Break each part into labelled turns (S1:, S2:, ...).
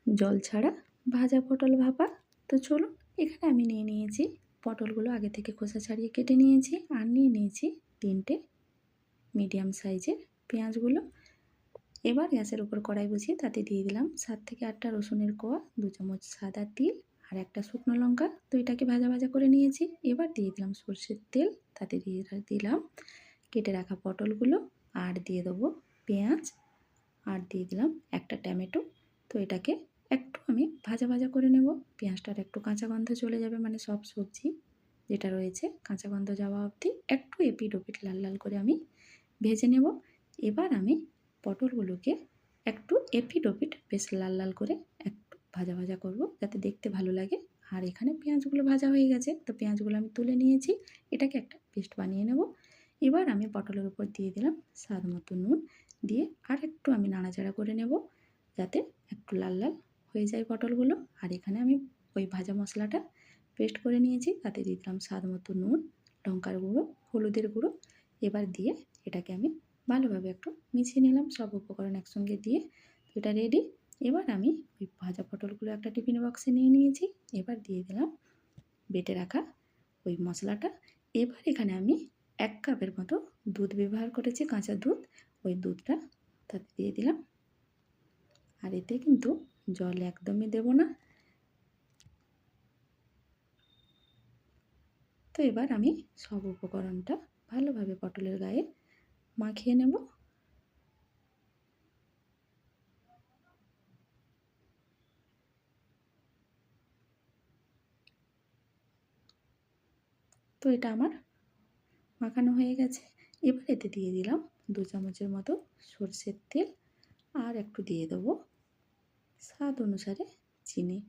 S1: জল ছাড়া ভাজা পটল ভাপা। তো চলুন, এখানে আমি নিয়ে নিয়েছি পটলগুলো আগে থেকে খোসা ছাড়িয়ে কেটে নিয়েছি, আর নিয়ে নিয়েছি 3টে মিডিয়াম সাইজের পেঁয়াজগুলো। এবার গ্যাসের উপর কড়াই বসিয়ে তাতে দিয়ে দিলাম 7 থেকে 8টা রসুনের কোয়া, 2 চামচ সাদা তিল আর একটা শুকনো লঙ্কা। তো এটাকে ভাজা ভাজা করে নিয়েছি। এবার দিয়ে দিলাম সর্ষের তেল, তাতে দিয়ে দিলাম কেটে রাখা পটলগুলো, আর দিয়ে দেবো পেঁয়াজ, আর দিয়ে দিলাম একটা টমেটো। তো এটাকে একটু আমি ভাজা ভাজা করে নেব। পেঁয়াজটার একটু কাঁচা গন্ধ চলে যাবে, মানে সব সবজি যেটা রয়েছে কাঁচা গন্ধ যাওয়া অবধি একটু এপিট ওপিট লাল লাল করে আমি ভেজে নেব। এবার আমি পটলগুলোকে একটু এপিট ওপিট বেশ লাল লাল করে একটু ভাজা ভাজা করব, যাতে দেখতে ভালো লাগে। আর এখানে পেঁয়াজগুলো ভাজা হয়ে গেছে, তো পেঁয়াজগুলো আমি তুলে নিয়েছি। এটাকে একটা পেস্ট বানিয়ে নেব। এবার আমি পটলের উপর দিয়ে দিলাম স্বাদ মতো নুন, দিয়ে আর একটু আমি নাড়াচাড়া করে নেব, যাতে একটু লাল লাল হয়ে যায় পটলগুলো। আর এখানে আমি ওই ভাজা মশলাটা পেস্ট করে নিয়েছি, তাতে দিয়ে দিলাম স্বাদ মতো নুন, লঙ্কার গুঁড়ো, হলুদের গুঁড়ো। এবার দিয়ে এটাকে আমি ভালোভাবে একটু মিশিয়ে নিলাম সব উপকরণ একসঙ্গে দিয়ে। তো এটা রেডি। এবার আমি ওই ভাজা পটলগুলো একটা টিফিন বক্সে নিয়ে নিয়েছি। এবার দিয়ে দিলাম বেটে রাখা ওই মশলাটা। এবার এখানে আমি 1 কাপের মতো দুধ ব্যবহার করেছি, কাঁচা দুধ। ওই দুধটা তাতে দিয়ে দিলাম, আর এতে কিন্তু জল একদমই দেব না। তো এবার আমি সব উপকরণটা ভালোভাবে পটলের গায়ে মাখিয়ে নেব। তো এটা আমার মাখানো হয়ে গেছে। এবার এতে দিয়ে দিলাম 2 চামচের মতো সরষের তেল, আর একটু দিয়ে দেবো স্বাদ অনুসারে চিনি।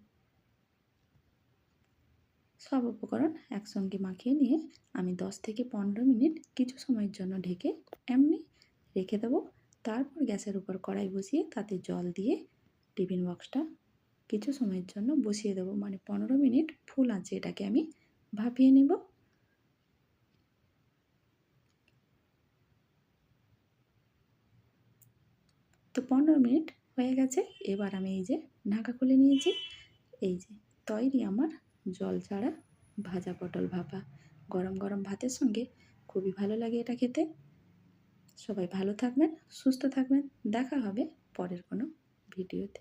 S1: সব উপকরণ একসঙ্গে মাখিয়ে নিয়ে আমি 10 থেকে 15 মিনিট কিছু সময়ের জন্য ঢেকে এমনি রেখে দেবো। তারপর গ্যাসের উপর কড়াই বসিয়ে তাতে জল দিয়ে টিফিন বক্সটা কিছু সময়ের জন্য বসিয়ে দেবো, মানে 15 মিনিট ফুল আঁচে এটাকে আমি ভাপিয়ে নেব। তো 15 মিনিট হয়ে গেছে। এবার আমি এই যে ঢাকা খুলে নিয়েছি। এই যে তৈরি আমার জল ছাড়া ভাজা পটল ভাপা। গরম গরম ভাতের সঙ্গে খুবই ভালো লাগে এটা খেতে। সবাই ভালো থাকবেন, সুস্থ থাকবেন। দেখা হবে পরের কোনো ভিডিওতে।